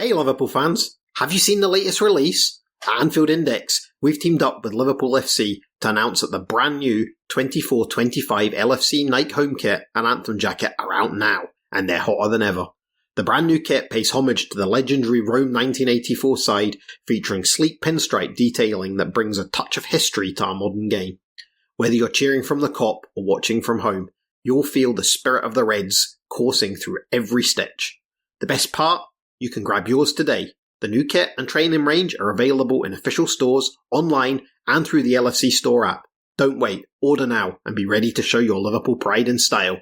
Hey Liverpool fans, have you seen the latest release? At AnfieldIndex, we've teamed up with LiverpoolFC to announce that the brand new 24-25 LFC Nike home kit and anthem jacket are out now, and they're hotter than ever. The brand new kit pays homage to the legendary Rome 1984 side, featuring sleek pinstripe detailing that brings a touch of history to our modern game. Whether you're cheering from the Kop or watching from home, you'll feel the spirit of the Reds coursing through every stitch. The best part? You can grab yours today. The new kit and training range are available in official stores, online, and through the LFC store app. Don't wait, order now and be ready to show your Liverpool pride and style.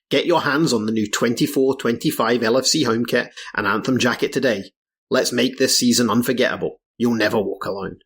Get your hands on the new 24-25 LFC home kit and anthem jacket today. Let's make this season unforgettable. You'll never walk alone.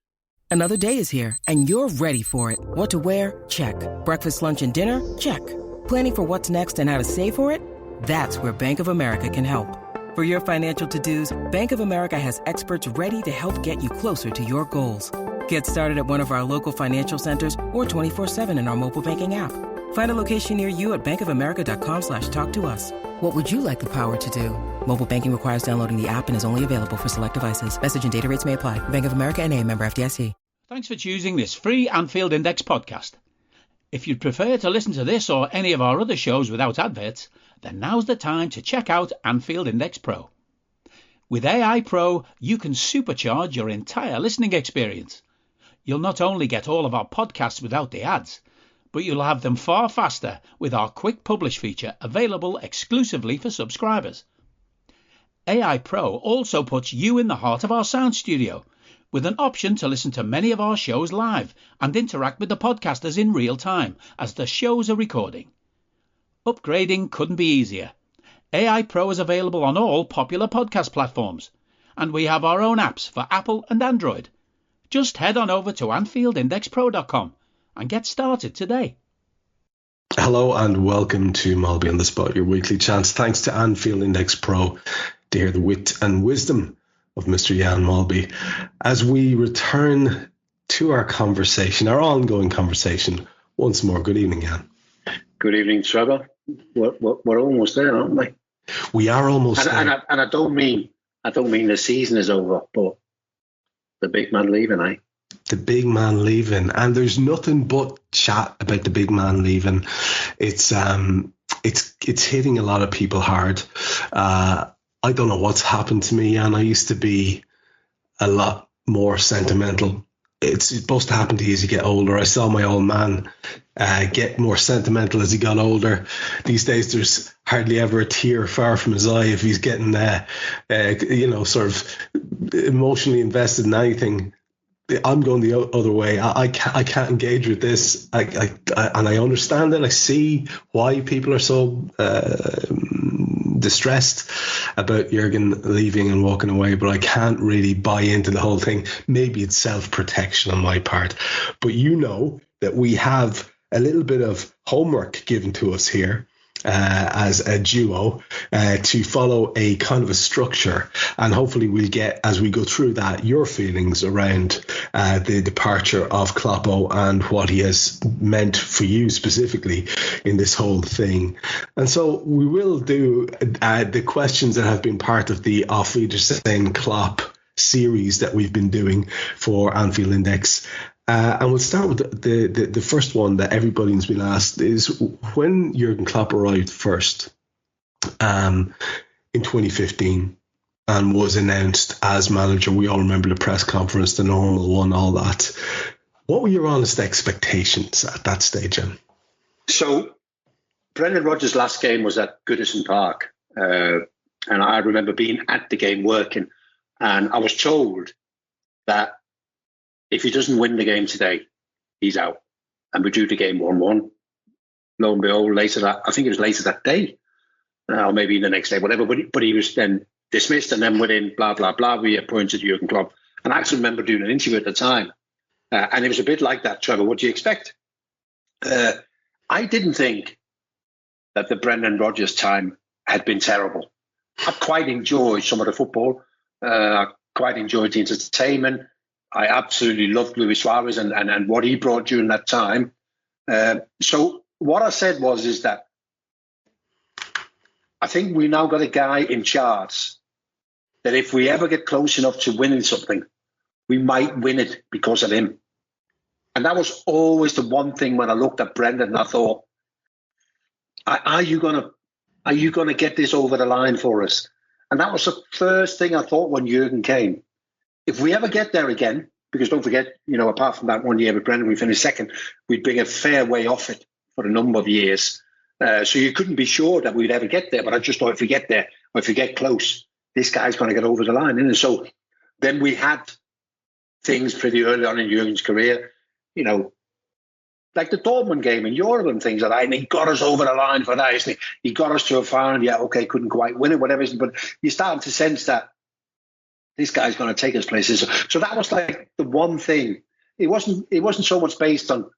Another day is here, and you're ready for it. What to wear? Check. Breakfast, lunch, and dinner? Check. Planning for what's next and how to save for it? That's where Bank of America can help. For your financial to-dos, Bank of America has experts ready to help get you closer to your goals. Get started at one of our local financial centers or 24/7 in our mobile banking app. Find a location near you at bankofamerica.com/talktous. What would you like the power to do? Mobile banking requires downloading the app and is only available for select devices. Message and data rates may apply. Bank of America N.A., member FDIC. Thanks for choosing this free Anfield Index podcast. If you'd prefer to listen to this or any of our other shows without adverts, then now's the time to check out Anfield Index Pro. With AI Pro, you can supercharge your entire listening experience. You'll not only get all of our podcasts without the ads, but you'll have them far faster with our quick publish feature available exclusively for subscribers. AI Pro also puts you in the heart of our sound studio, with an option to listen to many of our shows live and interact with the podcasters in real time as the shows are recording. Upgrading couldn't be easier. AI Pro is available on all popular podcast platforms, and we have our own apps for Apple and Android. Just head on over to AnfieldIndexPro.com and get started today. Hello and welcome to Molby On The Spot, your weekly chance, thanks to Anfield Index Pro, to hear the wit and wisdom of Mr. Jan Molby as we return to our conversation, our ongoing conversation. Once more, good evening, Jan. Good evening, Trevor. We're almost there, aren't we? We are almost there. And I don't mean the season is over, but the big man leaving, eh? The big man leaving, and there's nothing but chat about the big man leaving. It's hitting a lot of people hard. I don't know what's happened to me, and I used to be a lot more sentimental. It's supposed to happen to you as you get older. I saw my old man get more sentimental as he got older. These days, there's hardly ever a tear far from his eye if he's getting, sort of emotionally invested in anything. I'm going the other way. I can't engage with this. And I understand it. I see why people are so distressed about Jurgen leaving and walking away, but I can't really buy into the whole thing. Maybe it's self-protection on my part, but you know that we have a little bit of homework given to us here as a duo to follow a kind of a structure, and hopefully we'll get, as we go through that, your feelings around the departure of Kloppo and what he has meant for you specifically in this whole thing. And so we will do the questions that have been part of the Auf Weidersehen Klopp series that we've been doing for Anfield Index. And we'll start with the first one that everybody's been asked is, when Jurgen Klopp arrived first in 2015 and was announced as manager, we all remember the press conference, the normal one, all that. What were your honest expectations at that stage, Jan? So Brendan Rodgers' last game was at Goodison Park. And I remember being at the game working, and I was told that if he doesn't win the game today, he's out. And we drew the game 1-1. Lo and behold, I think it was later that day, or maybe the next day, whatever. But he was then dismissed, and then within blah, blah, blah, we appointed Jurgen Klopp. And I actually remember doing an interview at the time. And it was a bit like that, Trevor. What do you expect? I didn't think that the Brendan Rodgers time had been terrible. I quite enjoyed some of the football. I quite enjoyed the entertainment. I absolutely loved Luis Suarez and what he brought during that time. So what I said is that I think we now got a guy in charge that if we ever get close enough to winning something, we might win it because of him. And that was always the one thing when I looked at Brendan and I thought, are you gonna get this over the line for us? And that was the first thing I thought when Jurgen came. If we ever get there again, because don't forget, apart from that 1 year with Brendan, we finished second, we'd been a fair way off it for a number of years. So you couldn't be sure that we'd ever get there. But I just thought if we get there, or if we get close, this guy's going to get over the line. And so then we had things pretty early on in Jurgen's career, like the Dortmund game in Europe and things like that. And he got us over the line for that, isn't he? He got us to a final. Yeah, okay, couldn't quite win it, whatever. But you're starting to sense that this guy's going to take us places. So that was like the one thing. It wasn't so much based on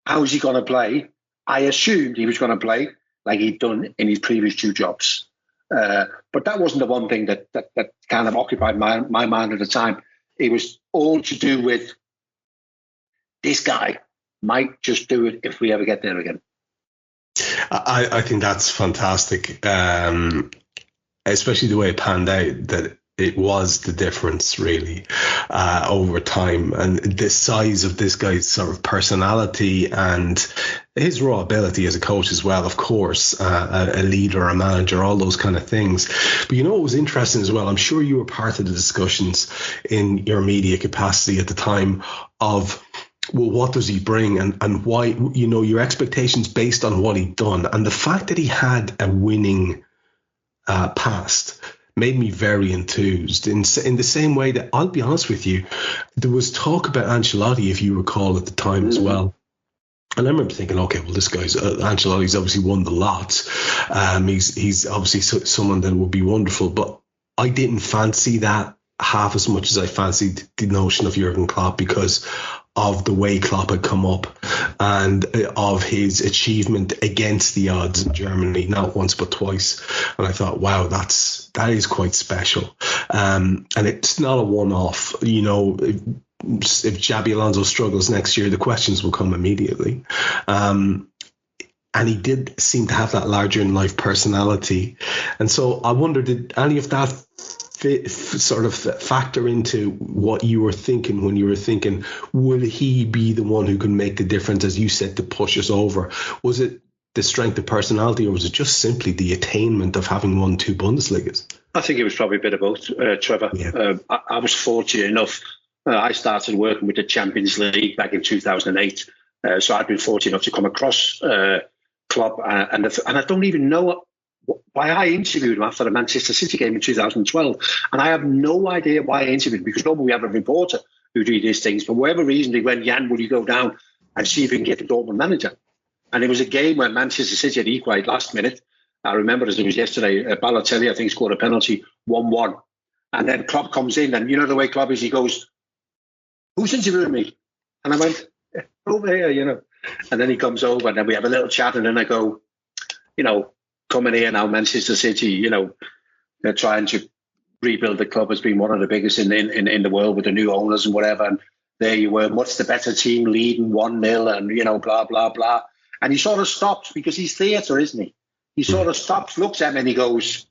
how's he going to play. I assumed he was going to play like he'd done in his previous two jobs. But that wasn't the one thing that kind of occupied my mind at the time. It was all to do with this guy might just do it if we ever get there again. I think that's fantastic, especially the way it panned out, that it was the difference really over time, and the size of this guy's sort of personality and his raw ability as a coach as well, of course, a leader, a manager, all those kind of things. But what was interesting as well, I'm sure you were part of the discussions in your media capacity at the time of, well, what does he bring and why, your expectations based on what he'd done. And the fact that he had a winning past made me very enthused in the same way that, I'll be honest with you, there was talk about Ancelotti, if you recall, at the time as well. And I remember thinking, okay, well, this guy's Ancelotti's obviously won the lot. He's obviously someone that would be wonderful, but I didn't fancy that half as much as I fancied the notion of Jurgen Klopp because of the way Klopp had come up and of his achievement against the odds in Germany, not once but twice. And I thought, wow, that is quite special. And it's not a one-off. If Xabi Alonso struggles next year, the questions will come immediately. And he did seem to have that larger-in-life personality. And so I wonder, did any of that sort of factor into what you were thinking when you were thinking, will he be the one who can make the difference, as you said, to push us over? Was it the strength of personality, or was it just simply the attainment of having won 2 Bundesligas? I think it was probably a bit of both, Trevor. Yeah. I was fortunate enough. I started working with the Champions League back in 2008. So I'd been fortunate enough to come across Klopp. And I don't even know why I interviewed him after the Manchester City game in 2012. And I have no idea why I interviewed him, because normally we have a reporter who do these things. For whatever reason, they went, Jan, will you go down and see if we can get the Dortmund manager? And it was a game where Manchester City had equalised last minute. I remember as it was yesterday, Balotelli, I think, scored a penalty, 1-1. And then Klopp comes in, and the way Klopp is, he goes, who's interviewing me? And I went, over here, And then he comes over, and then we have a little chat, and then I go, coming here now, Manchester City, they're trying to rebuild the club as being one of the biggest in the world with the new owners and whatever. And there you were, much the better team, leading 1-0 and, blah, blah, blah. And he sort of stops, because he's theatre, isn't he? He sort of stops, looks at me, and he goes,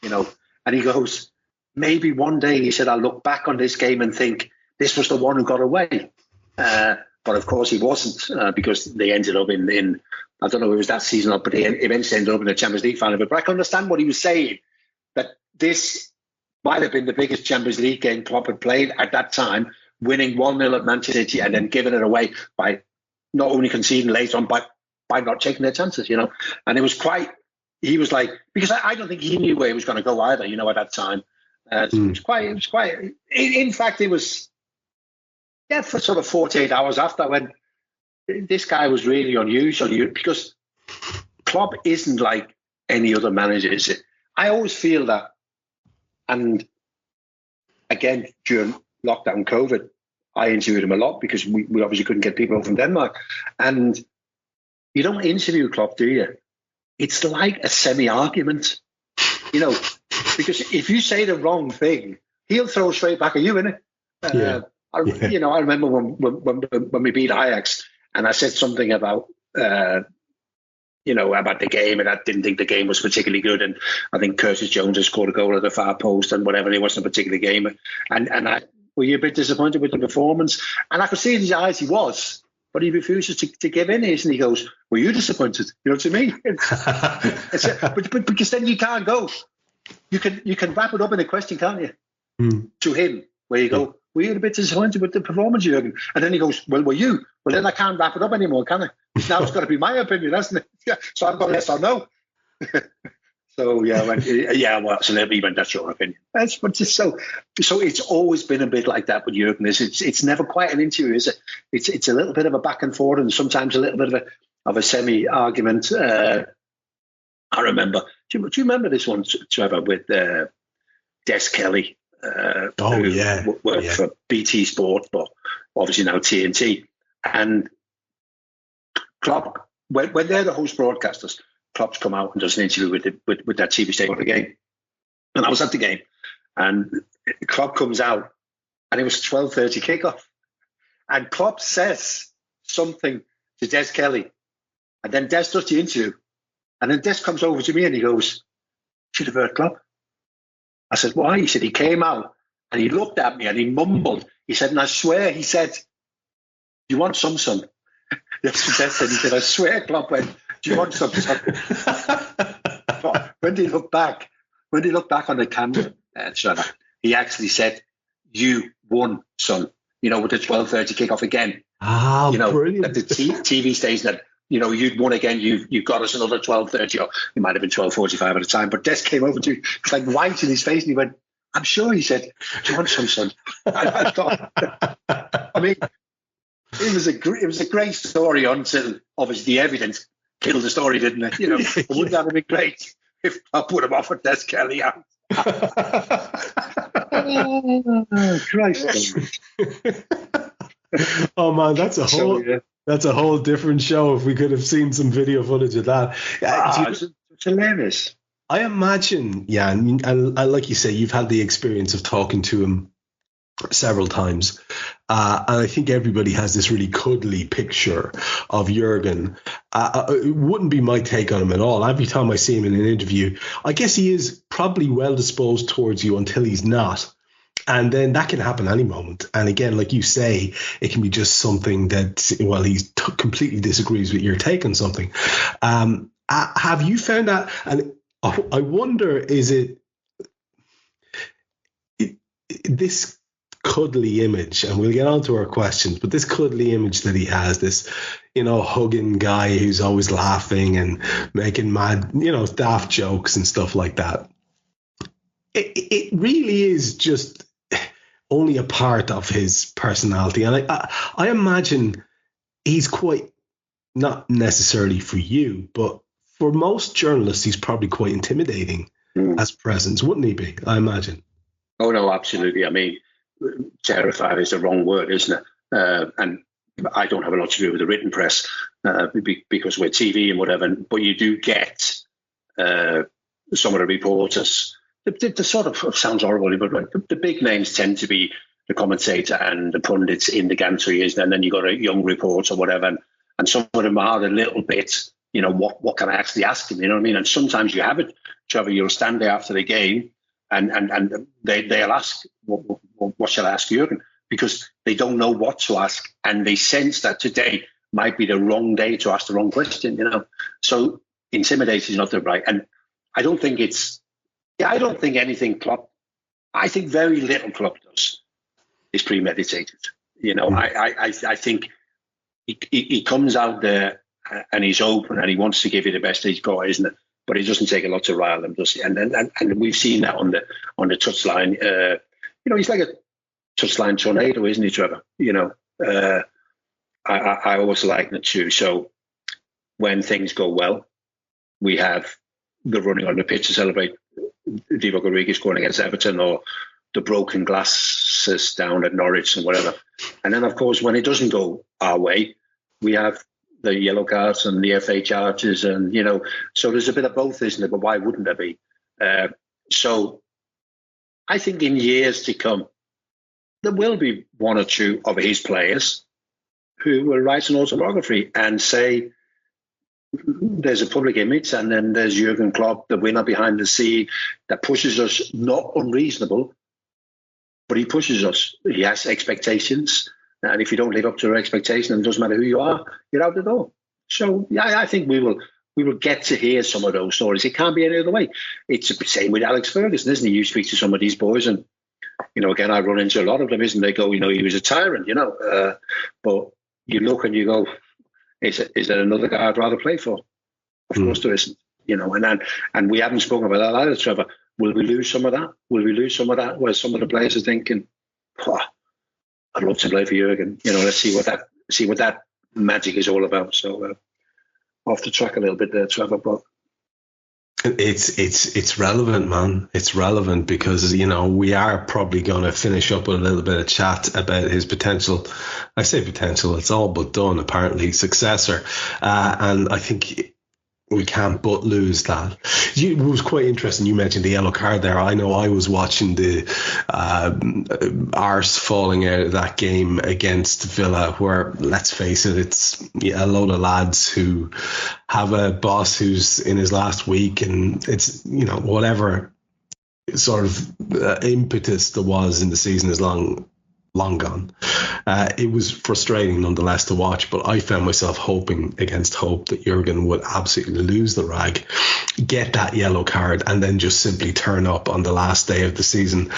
and he goes, maybe one day, he said, I'll look back on this game and think this was the one who got away. But of course he wasn't, because they ended up in I don't know if it was that season or, but they eventually ended up in the Champions League final. But I can understand what he was saying, that this might have been the biggest Champions League game Klopp had played at that time, winning 1-0 at Manchester City and then giving it away by not only conceding later on, but by not taking their chances, And it was he was like, because I don't think he knew where he was going to go either, at that time. So it was quite, in fact, it was, for sort of 48 hours after, when this guy was really unusual, because Klopp isn't like any other manager, is it? I always feel that, and again, during lockdown COVID, I interviewed him a lot because we obviously couldn't get people from Denmark. And you don't interview Klopp, do you? It's like a semi-argument, because if you say the wrong thing, he'll throw straight back at you, innit? I remember when we beat Ajax, and I said something about about the game, and I didn't think the game was particularly good. And I think Curtis Jones has scored a goal at the far post and whatever. And it wasn't a particular game. And were you a bit disappointed with the performance? And I could see in his eyes he was, but he refuses to give in. And he goes, "Were you disappointed?" You know what I mean? but because then you can't go. You can wrap it up in a question, can't you? To him, where you go, "Were you a bit disappointed with the performance, Jürgen?" And then he goes, "Well, were you?" Well, then I can't wrap it up anymore, can I? Now it's got to be my opinion, hasn't it? Yeah. So I've got yes or no. So yeah, well, so then even that's your opinion. So it's always been a bit like that with Jürgen. It's never quite an interview, is it? It's a little bit of a back and forth, and sometimes a little bit of a semi-argument. I remember. Do you remember this one, Trevor, with Des Kelly? Who worked for BT Sport, but obviously now TNT. And Klopp, when they're the host broadcasters, Klopp's come out and does an interview with that TV station for the game. And I was at the game, and Klopp comes out, and it was a 12:30 kickoff. And Klopp says something to Des Kelly, and then Des does the interview. And then Des comes over to me and he goes, "Should have heard Klopp." I said, "Why?" He said, "He came out and he looked at me and he mumbled." He said, "And I swear," he said, "Do you want some, son?" That's what Des said. He said, "I swear," Klopp went, "Do you want some, son?" But when they look back on the camera, he actually said, "You won, son." With the 12:30 kickoff again. Brilliant. At the TV station that, you'd won again. You got us another 12:30, or it might have been 12:45 at the time. But Des came over to me, it's like white in his face, and he went, "I'm sure," he said, "Do you want some, son?" I thought, I mean, it was a great story until obviously the evidence killed the story, didn't it? Wouldn't that have been great if I put him off with Des Kelly out? Oh, Christ! Oh man, that's a whole different show. If we could have seen some video footage of that, it's hilarious. I imagine, and like you say, you've had the experience of talking to him several times, and I think everybody has this really cuddly picture of Jürgen. It wouldn't be my take on him at all. Every time I see him in an interview, I guess he is probably well disposed towards you until he's not. And then that can happen any moment. And again, like you say, it can be just something that, he completely disagrees with your take on something. Have you found that? And I wonder, is it this cuddly image, and we'll get on to our questions, but this cuddly image that he has, this, hugging guy who's always laughing and making mad, daft jokes and stuff like that. It really is just only a part of his personality. And I imagine he's quite, not necessarily for you, but for most journalists, he's probably quite intimidating as presence, wouldn't he be? I imagine. Oh, no, absolutely. I mean, terrified is the wrong word, isn't it? And I don't have a lot to do with the written press because we're TV and whatever, but you do get some of the reporters. The sort of, sounds horrible, but the big names tend to be the commentator and the pundits in the gantry, isn't it? And then you got a young reporter or whatever, and some of them are a little bit, what can I actually ask him? You know what I mean? And sometimes you have it, Trevor, you'll stand there after the game and they'll ask, what shall I ask Jürgen? Because they don't know what to ask, and they sense that today might be the wrong day to ask the wrong question, So intimidating is not the right. And I don't think anything Klopp, I think very little Klopp does is premeditated. I think he comes out there and he's open and he wants to give you the best he's got, isn't it? But he doesn't take a lot to rile them, does he? And we've seen that on the touchline. He's like a touchline tornado, isn't he, Trevor? I always like it too. So when things go well, we have the running on the pitch to celebrate Divock Origi scoring against Everton, or the broken glasses down at Norwich and whatever. And then, of course, when it doesn't go our way, we have the yellow cards and the FA charges, and so there's a bit of both, isn't it? But why wouldn't there be? So I think in years to come, there will be one or two of his players who will write an autobiography and say, there's a public image, and then there's Jurgen Klopp, the winner behind the scene, that pushes us, not unreasonable, but he pushes us. He has expectations, and if you don't live up to our expectations, it doesn't matter who you are, you're out the door. So yeah, I think we will get to hear some of those stories. It can't be any other way. It's the same with Alex Ferguson, isn't it? You speak to some of these boys, and again, I run into a lot of them, isn't they? Go, he was a tyrant, but you look and you go, is there another guy I'd rather play for? Of course there isn't, and we haven't spoken about that either, Trevor. Will we lose some of that? Will we lose some of that where some of the players are thinking, I'd love to play for Jurgen. Let's see what that magic is all about. So off the track a little bit there, Trevor, but it's relevant, man. It's relevant because we are probably going to finish up with a little bit of chat about his potential. I say potential; it's all but done. Apparently, successor, and I think we can't but lose that. It was quite interesting. You mentioned the yellow card there. I know I was watching the arse falling out of that game against Villa, where, let's face it, it's a load of lads who have a boss who's in his last week, and it's, whatever sort of impetus there was in the season is long gone. It was frustrating nonetheless to watch, but I found myself hoping against hope that Jurgen would absolutely lose the rag, get that yellow card, and then just simply turn up on the last day of the season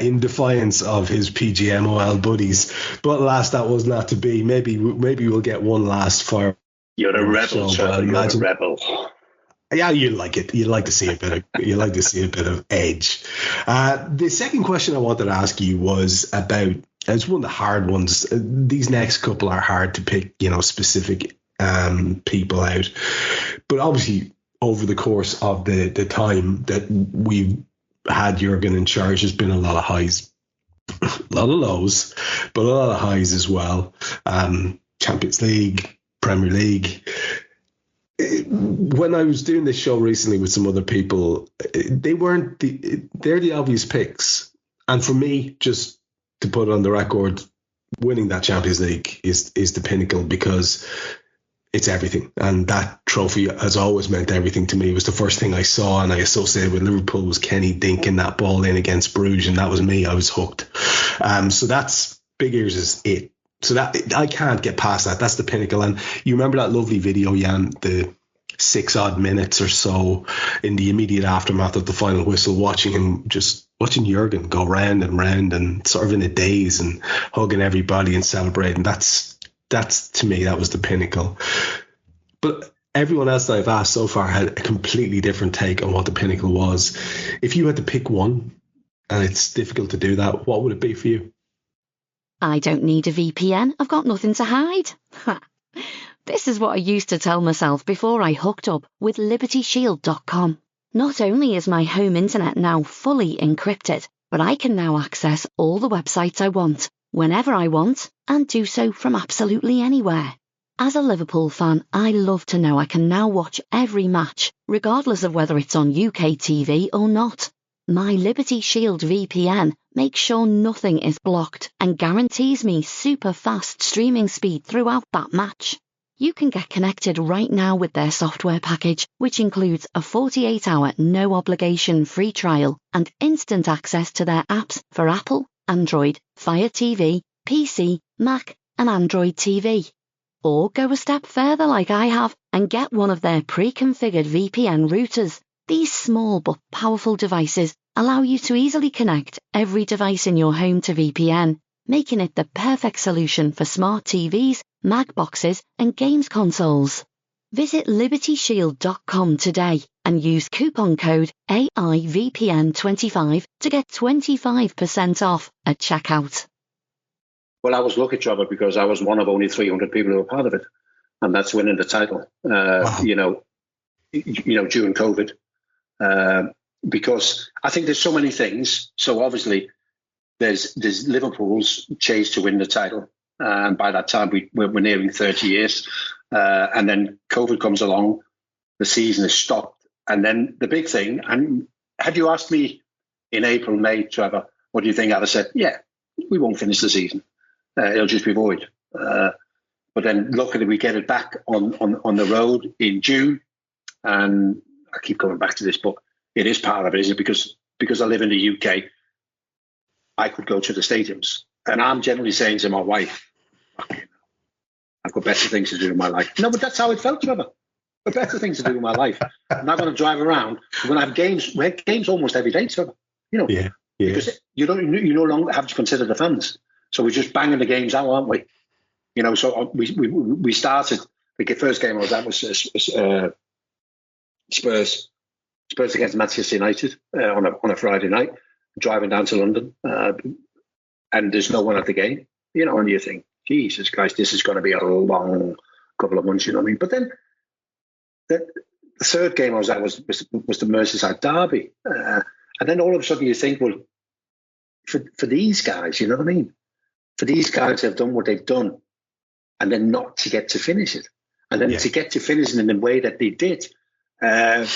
in defiance of his PGMOL buddies. But alas, that was not to be. Maybe we'll get one last fire. You're a rebel, Trevor. You're a rebel. Yeah, you like it. You like to see a bit of edge. The second question I wanted to ask you was about. It's one of the hard ones. These next couple are hard to pick, specific people out. But obviously, over the course of the time that we've had Jurgen in charge, there's been a lot of highs, a lot of lows, but a lot of highs as well. Champions League, Premier League. When I was doing this show recently with some other people, they're the obvious picks. And for me, just to put on the record, winning that Champions League is the pinnacle because it's everything. And that trophy has always meant everything to me. It was the first thing I saw and I associated with Liverpool was Kenny dinking that ball in against Bruges, and that was me. I was hooked. So that's Big Ears is it. So that I can't get past that. That's the pinnacle. And you remember that lovely video, Jan, the 6 odd minutes or so in the immediate aftermath of the final whistle, watching Jurgen go round and round and sort of in a daze and hugging everybody and celebrating. That's to me, that was the pinnacle. But everyone else that I've asked so far had a completely different take on what the pinnacle was. If you had to pick one, and it's difficult to do that, what would it be for you? I don't need a VPN. I've got nothing to hide. This is what I used to tell myself before I hooked up with LibertyShield.com. Not only is my home internet now fully encrypted, but I can now access all the websites I want, whenever I want, and do so from absolutely anywhere. As a Liverpool fan, I love to know I can now watch every match, regardless of whether it's on UK TV or not. My Liberty Shield VPN makes sure nothing is blocked and guarantees me super fast streaming speed throughout that match. You can get connected right now with their software package, which includes a 48-hour no-obligation free trial and instant access to their apps for Apple, Android, Fire TV, PC, Mac and Android TV. Or go a step further like I have and get one of their pre-configured VPN routers. These small but powerful devices allow you to easily connect every device in your home to VPN, making it the perfect solution for smart TVs, Mac boxes and games consoles. Visit LibertyShield.com today and use coupon code AIVPN25 to get 25% off at checkout. Well, I was lucky, Trevor, because I was one of only 300 people who were part of it, and that's winning the title. Wow. During COVID. Because I think there's so many things. So obviously, there's Liverpool's chase to win the title, and by that time we're nearing 30 years. And then COVID comes along, the season is stopped, and then the big thing. And had you asked me in April, May, Trevor, what do you think? I'd have said, yeah, we won't finish the season. It'll just be void. But But then luckily we get it back on the road in June. And I keep coming back to this, but it is part of it, isn't it? Because I live in the UK, I could go to the stadiums. And I'm generally saying to my wife, okay, I've got better things to do in my life. No, but that's how it felt, Trevor. I've got better things to do in my life. I'm not going to drive around. We're going to have games. We have games almost every day, Trevor. Yeah. Because you no longer have to consider the fans. So we're just banging the games out, aren't we? So we started, the first game I was at was Spurs against Manchester United on a Friday night, driving down to London, and there's no one at the game, and you think, Jesus Christ, this is going to be a long couple of months, you know what I mean? But then the third game I was at was the Merseyside derby, and then all of a sudden you think, well, for these guys, you know what I mean? For these guys to have done what they've done, and then not to get to finish it, and then to get to finish it in the way that they did. I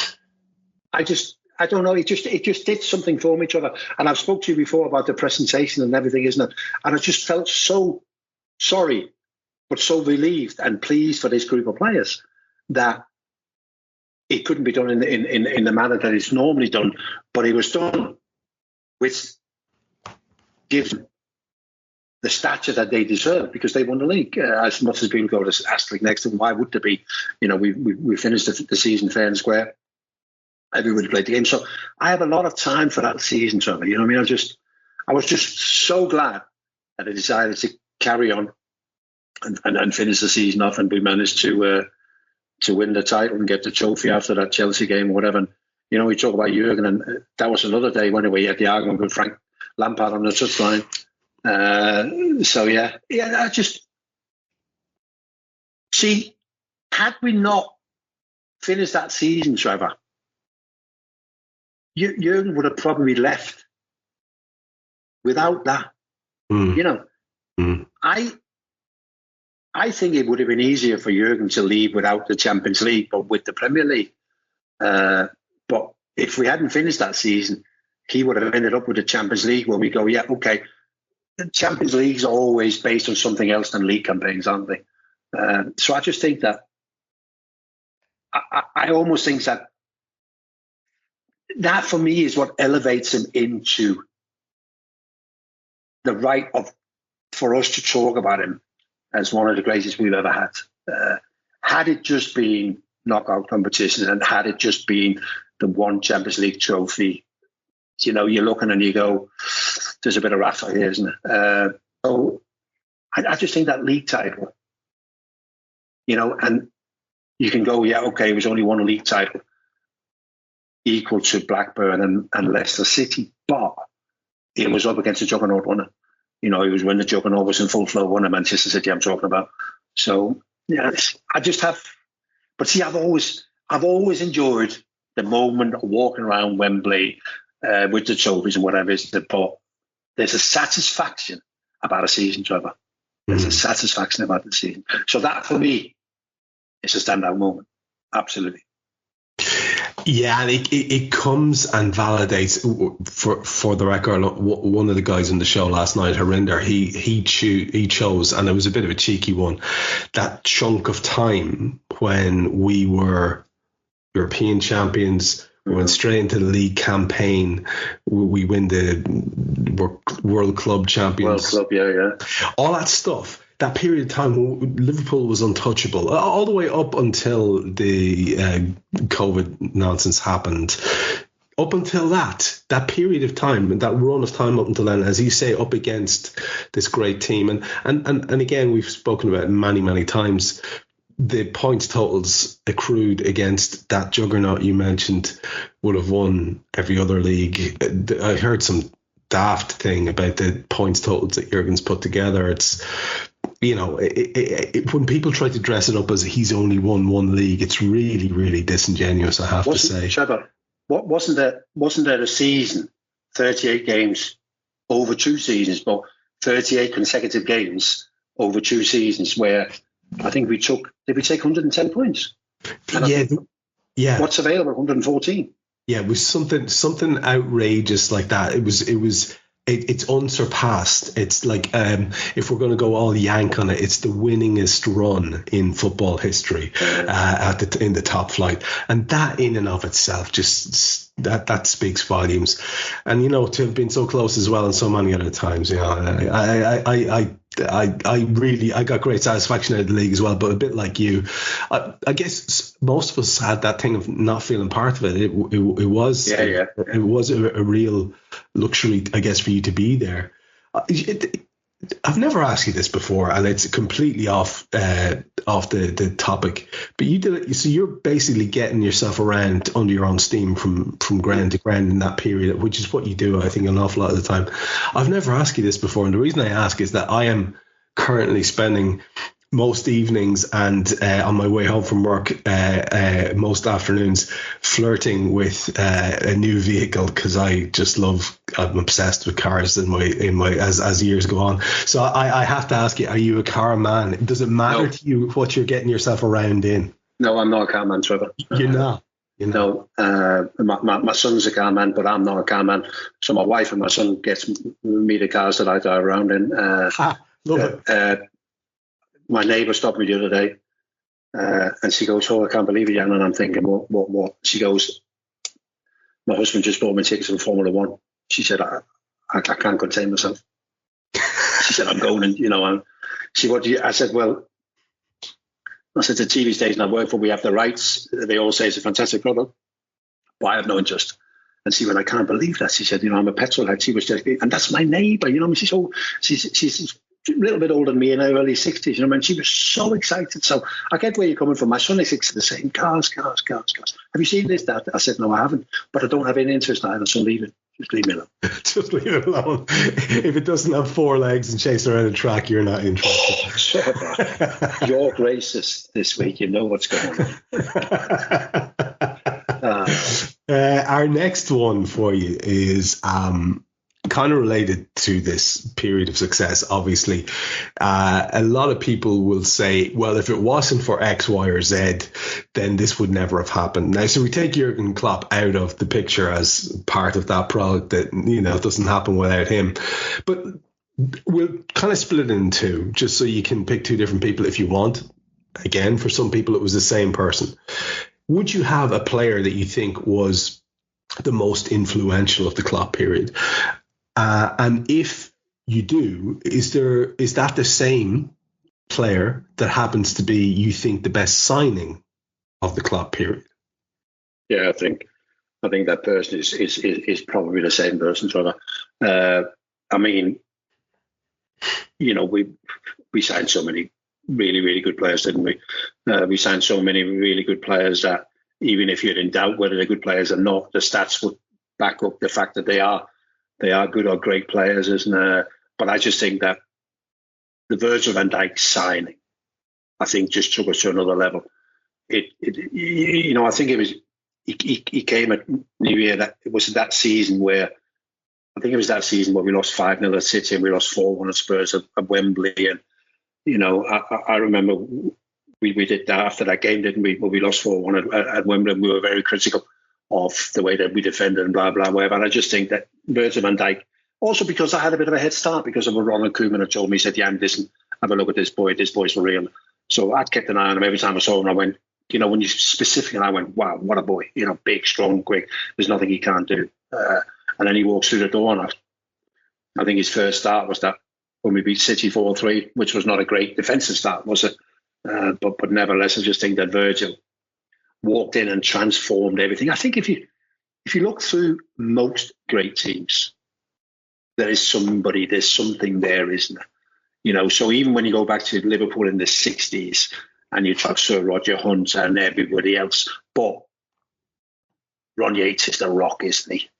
don't know. It just did something for me, Trevor. And I've spoke to you before about the presentation and everything, isn't it? And I just felt so sorry, but so relieved and pleased for this group of players that it couldn't be done in the manner that it's normally done, but it was done, which gives them the stature that they deserve because they won the league. As much as people go to asterisk next to them, why would there be? We finished the season fair and square. Everybody played the game. So I have a lot of time for that season, Trevor. You know what I mean? I was just so glad that I decided to carry on and finish the season off, and we managed to win the title and get the trophy after that Chelsea game or whatever. And, we talk about Jurgen, and that was another day when we had the argument with Frank Lampard on the touchline. I just see, had we not finished that season, Trevor, Jurgen would have probably left without that. I think it would have been easier for Jurgen to leave without the Champions League, but with the Premier League. But if we hadn't finished that season, he would have ended up with the Champions League, where we go, yeah, okay, the Champions League's always based on something else than league campaigns, aren't they? So I just think that I almost think that for me is what elevates him into the right for us to talk about him as one of the greatest we've ever had. Had it just been knockout competition and had it just been the one Champions League trophy, you're looking and you go, there's a bit of raffle here, isn't it? So I just think that league title, and you can go, yeah, okay, it was only one league title equal to Blackburn and Leicester City, but it was up against a juggernaut, wasn't it? It was when the juggernaut was in full flow, one of Manchester City I'm talking about. So, yeah, I just have, but see, I've always enjoyed the moment of walking around Wembley with the trophies and whatever it is, but there's a satisfaction about a season, Trevor. There's a satisfaction about the season. So that, for me, is a standout moment. Absolutely. Yeah, and it comes and validates, for the record, one of the guys on the show last night, Harinder, he chose, and it was a bit of a cheeky one, that chunk of time when we were European champions, we went straight into the league campaign, we win the World Club champions. World Club, yeah. All that stuff. That period of time, Liverpool was untouchable, all the way up until the COVID nonsense happened. Up until that period of time, that run of time up until then, as you say, up against this great team. And again, we've spoken about it many, many times, the points totals accrued against that juggernaut you mentioned would have won every other league. I heard some daft thing about the points totals that Jurgen's put together. It's, when people try to dress it up as he's only won one league, it's really, really disingenuous, I have to say. Trevor, wasn't there a season, 38 games over 2 seasons, but 38 consecutive games over 2 seasons where I think did we take 110 points? Yeah. What's available? 114. Yeah, it was something outrageous like that. It was it's unsurpassed. It's like, if we're going to go all yank on it, it's the winningest run in football history in the top flight. And that in and of itself, just that speaks volumes. And, to have been so close as well and so many other times, I got great satisfaction out of the league as well, but a bit like you, I guess most of us had that thing of not feeling part of it. It was it was a real luxury, I guess, for you to be there. I've never asked you this before, and it's completely off the topic. But you did it, so you're basically getting yourself around under your own steam from ground to ground in that period, which is what you do, I think, an awful lot of the time. I've never asked you this before, and the reason I ask is that I am currently spending most evenings and on my way home from work, most afternoons, flirting with a new vehicle, because I'm obsessed with cars in my as years go on. So I have to ask you, are you a car man? Does it matter to you what you're getting yourself around in? No, I'm not a car man, Trevor. You're not? No, my son's a car man, but I'm not a car man. So my wife and my son gets me the cars that I drive around in. Love it. My neighbour stopped me the other day, and she goes, "Oh, I can't believe it, Jan." And I'm thinking, what? She goes, "My husband just bought me tickets for Formula One." She said, I can't contain myself. She said, "I'm going," and she, "What do you?" I said, "Well," I said, "the TV station I work for, we have the rights. They all say it's a fantastic product, but I have no interest." And she went, "I can't believe that." She said, "I'm a petrol head." She was just, and that's my neighbour, she's a little bit older than me, in her early 60s, and she was so excited. So I get where you're coming from. My son is the same. Cars. Have you seen this, Dad? I said, "No, I haven't, but I don't have any interest either, so leave it. Just leave me alone." Just leave it alone. If it doesn't have four legs and chase around a track, you're not interested. York races this week, you know what's going on. Our next one for you is kind of related to this period of success. Obviously, a lot of people will say, well, if it wasn't for X, Y, or Z, then this would never have happened. Now, so we take Jurgen Klopp out of the picture as part of that product that, it doesn't happen without him. But we'll kind of split it in two, just so you can pick two different people if you want. Again, for some people, it was the same person. Would you have a player that you think was the most influential of the Klopp period? And if you do, is that the same player that happens to be, you think, the best signing of the Klopp period? Yeah, I think that person is probably the same person, Trevor. We signed so many really, really good players, didn't we? We signed so many really good players that even if you're in doubt whether they're good players or not, the stats would back up the fact that they are good or great players, isn't it? But I just think that the Virgil van Dijk signing, I think, just took us to another level. I think it was he came at New Year. That it was that season where we lost 5-0 at City and we lost 4-1 at Spurs at Wembley. And I remember we did that after that game, didn't we? Well, we lost 4-1 at Wembley, and we were very critical of the way that we defended and blah, blah, whatever. And I just think that Virgil van Dijk, also because I had a bit of a head start because of what Ronald Koeman had told me, he said, "Jan, listen, have a look at this boy's for real." So I kept an eye on him every time I saw him. I went, when you specifically, I went, "Wow, what a boy, big, strong, quick. There's nothing he can't do." And then he walks through the door, and I think his first start was that when we beat City 4-3, which was not a great defensive start, was it? But nevertheless, I just think that Virgil walked in and transformed everything. I think if you look through most great teams, there's something there, isn't there? So even when you go back to Liverpool in the 60s and you talk Sir Roger Hunt and everybody else, but Ron Yates is the rock, isn't he?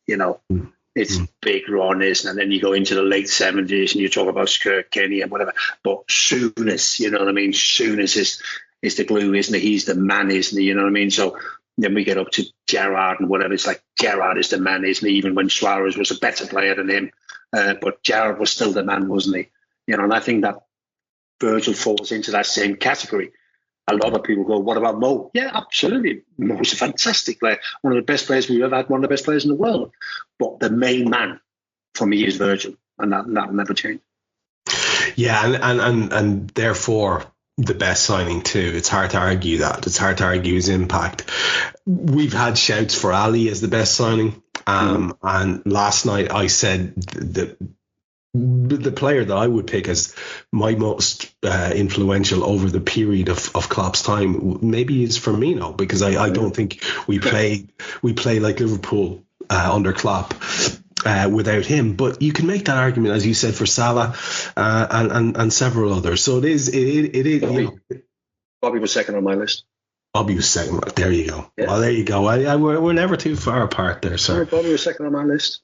It's big Ron, isn't it? And then you go into the late 70s and you talk about Kurt Kenny and whatever. But Souness, Souness is the glue, isn't he? He's the man, isn't he? You know what I mean? So then we get up to Gerrard and whatever. It's like Gerrard is the man, isn't he? Even when Suarez was a better player than him. But Gerrard was still the man, wasn't he? And I think that Virgil falls into that same category. A lot of people go, "What about Mo?" Yeah, absolutely. Mo's a fantastic player. One of the best players we've ever had, one of the best players in the world. But the main man for me is Virgil, and that'll never change. Yeah, and therefore the best signing too. It's hard to argue that. It's hard to argue his impact. We've had shouts for Ali as the best signing. And last night I said that the player that I would pick as my most influential over the period of Klopp's time maybe is Firmino, because I don't think we play like Liverpool under Klopp without him. But you can make that argument, as you said, for Salah and several others. So it is. Bobby was second on my list. Bobby was second. There you go. Yeah. Well, there you go. We're never too far apart there, sir. Bobby was second on my list.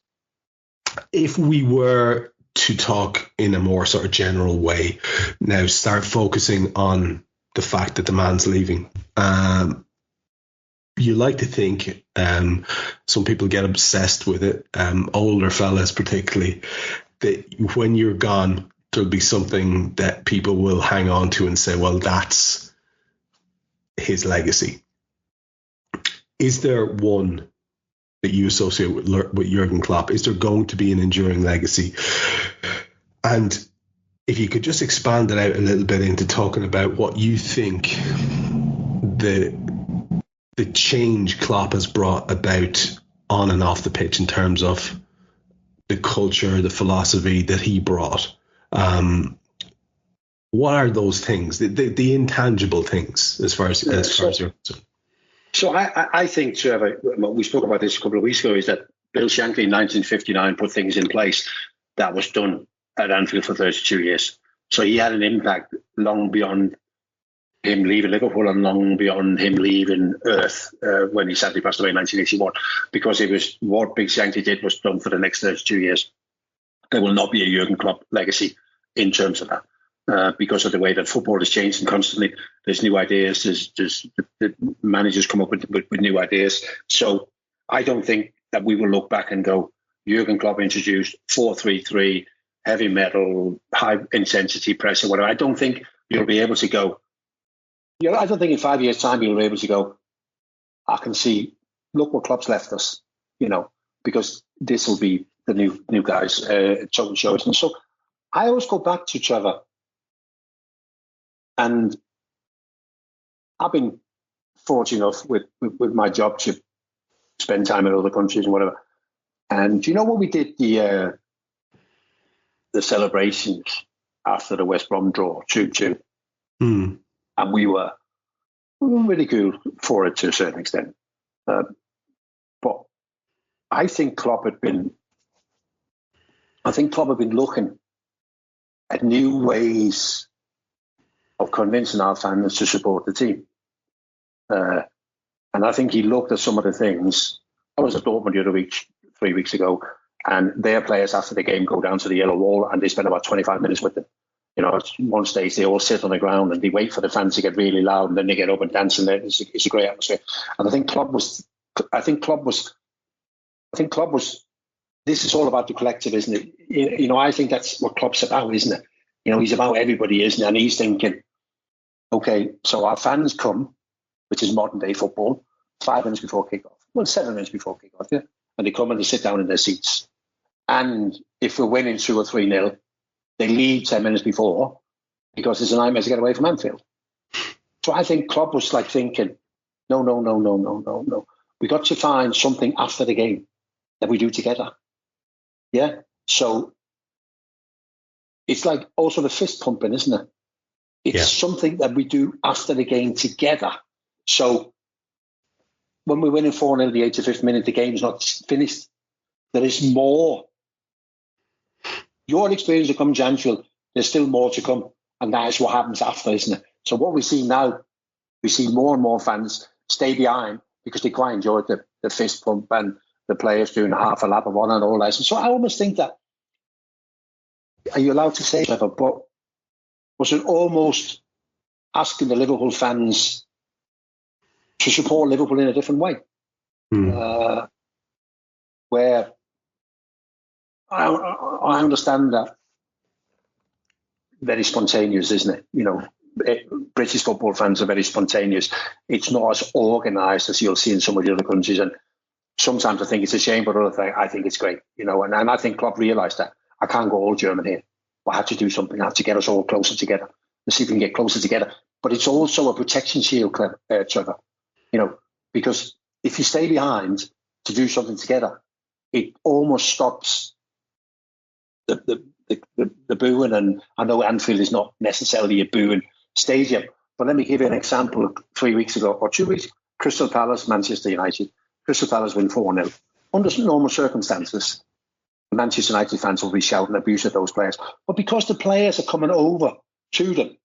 If we were to talk in a more sort of general way, now start focusing on the fact that the man's leaving. You like to think, some people get obsessed with it, older fellas particularly, that when you're gone, there'll be something that people will hang on to and say, well, that's his legacy. Is there one that you associate with Jurgen Klopp? Is there going to be an enduring legacy? And if you could just expand it out a little bit into talking about what you think the change Klopp has brought about on and off the pitch in terms of the culture, the philosophy that he brought. What are those things, the intangible things, as far as you're concerned? So I think, Trevor, we spoke about this a couple of weeks ago, is that Bill Shankly in 1959 put things in place that was done at Anfield for 32 years. So he had an impact long beyond him leaving Liverpool and long beyond him leaving Earth when he sadly passed away in 1981, because it was what Big Shankly did was done for the next 32 years. There will not be a Jurgen Klopp legacy in terms of that. Because of the way that football is changing constantly. There's new ideas, there's the managers come up with new ideas. So I don't think that we will look back and go, Jurgen Klopp introduced 4-3-3, heavy metal, high intensity press or whatever. I don't think you'll be able to go, I don't think in 5 years' time you'll be able to go, I can see, look what Klopp's left us, because this will be the new guys shows. And so I always go back to Trevor. And I've been fortunate enough with my job to spend time in other countries and whatever. And do you know what we did the celebrations after the West Brom draw, 2-2? And we were really cool for it to a certain extent. But I think Klopp had been looking at new ways of convincing our fans to support the team. And I think he looked at some of the things. I was at Dortmund the other week, 3 weeks ago, and their players after the game go down to the yellow wall and they spend about 25 minutes with them. At one stage they all sit on the ground and they wait for the fans to get really loud and then they get up and dance, and it's a great atmosphere. And I think Klopp was, this is all about the collective, isn't it? I think that's what Klopp's about, isn't it? He's about everybody, isn't it? And he's thinking, okay, so our fans come, which is modern day football, 5 minutes before kickoff. Well, 7 minutes before kickoff, yeah. And they come and they sit down in their seats. And if we're winning 2 or 3-0, they leave 10 minutes before because it's a nightmare to get away from Anfield. So I think Klopp was like thinking, no. We got to find something after the game that we do together. Yeah. So it's like also the fist pumping, isn't it? It's something that we do after the game together. So when we're winning 4-0 the 85th minute, the game's not finished. There is more. Your experience of come to Anfield, there's still more to come. And that is what happens after, isn't it? So what we see now, we see more and more fans stay behind because they quite enjoy the fist pump and the players doing half a lap of one and all that. So I almost think that, are you allowed to say, Trevor, but was it almost asking the Liverpool fans to support Liverpool in a different way? Where I understand that very spontaneous, isn't it? British football fans are very spontaneous. It's not as organised as you'll see in some of the other countries. And sometimes I think it's a shame, but other things I think it's great, and I think Klopp realised that I can't go all German here. I have to do something. I have to get us all closer together. Let's see if we can get closer together. But it's also a protection shield, Trevor, because if you stay behind to do something together, it almost stops the booing. And I know Anfield is not necessarily a booing stadium, but let me give you an example. 3 weeks ago or 2 weeks, Crystal Palace, Manchester United. Crystal Palace win 4-0. Under normal circumstances, the Manchester United fans will be shouting abuse at those players. But because the players are coming over to them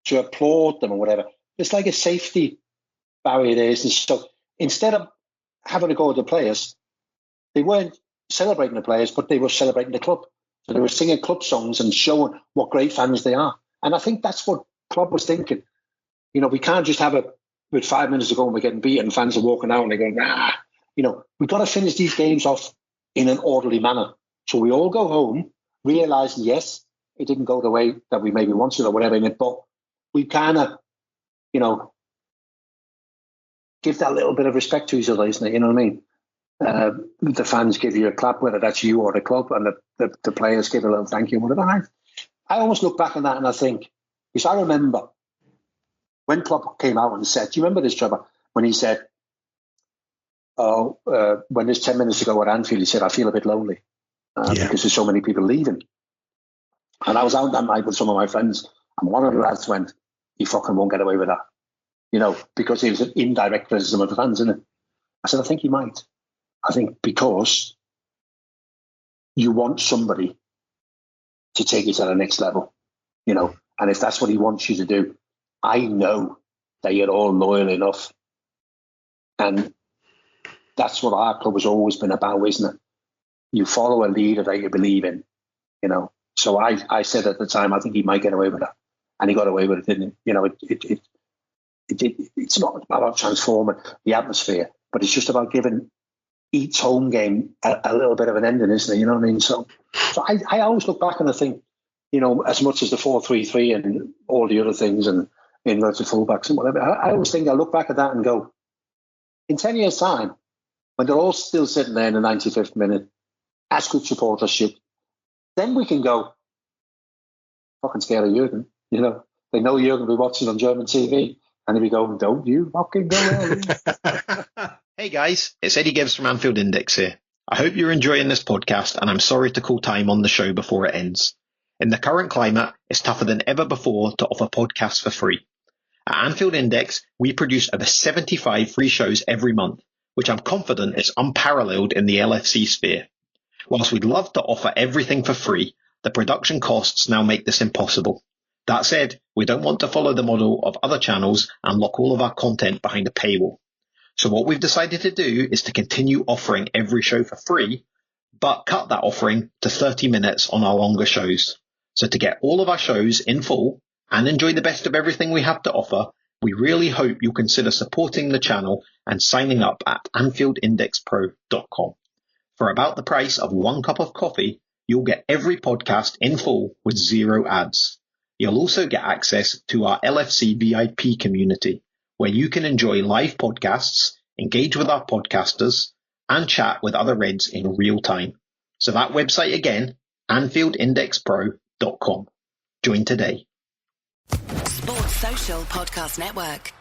to applaud them or whatever, it's like a safety barrier there. And so instead of having a go at the players, they weren't celebrating the players, but they were celebrating the club. So they were singing club songs and showing what great fans they are. And I think that's what Klopp was thinking. We can't just have it with 5 minutes to go and we're getting beaten, fans are walking out and they're going, we've got to finish these games off in an orderly manner. So we all go home, realising, yes, it didn't go the way that we maybe wanted or whatever, but we kind of, give that little bit of respect to each other, isn't it? You know what I mean? The fans give you a clap, whether that's you or the club, and the players give a little thank you and whatever. I almost look back on that and I think, because I remember when Klopp came out and said, do you remember this, Trevor? When he said, when there's 10 minutes to go at Anfield, he said, I feel a bit lonely because there's so many people leaving. And I was out that night with some of my friends, and one of the lads went, he fucking won't get away with that. Because it was an indirect criticism of the fans, isn't it? I said, I think he might. I think because you want somebody to take it to the next level, and if that's what he wants you to do, I know that you're all loyal enough. And that's what our club has always been about, isn't it? You follow a leader that you believe in, So I said at the time, I think he might get away with that. And he got away with it, didn't he? It's not about transforming the atmosphere, but it's just about giving each home game a little bit of an ending, isn't it? You know what I mean? So I always look back and I think, as much as the 4-3-3 and all the other things and inverted fullbacks and whatever, I always think I look back at that and go, in 10 years' time, when they're all still sitting there in the 95th minute, as good supporters should, then we can go, fucking scared of Jurgen. They know Jurgen will be watching on German TV, and he'll be going, don't you fucking go out. Hey guys, it's Eddie Gibbs from AnfieldIndex here. I hope you're enjoying this podcast, and I'm sorry to call time on the show before it ends. In the current climate, it's tougher than ever before to offer podcasts for free. At AnfieldIndex, we produce over 75 free shows every month, which I'm confident is unparalleled in the LFC sphere. Whilst we'd love to offer everything for free, the production costs now make this impossible. That said, we don't want to follow the model of other channels and lock all of our content behind a paywall. So what we've decided to do is to continue offering every show for free, but cut that offering to 30 minutes on our longer shows. So to get all of our shows in full and enjoy the best of everything we have to offer, we really hope you'll consider supporting the channel and signing up at AnfieldIndexPro.com. For about the price of 1 cup of coffee, you'll get every podcast in full with 0 ads. You'll also get access to our LFC VIP community, where you can enjoy live podcasts, engage with our podcasters, and chat with other Reds in real time. So that website again, AnfieldIndexPro.com. Join today. Sports Social Podcast Network.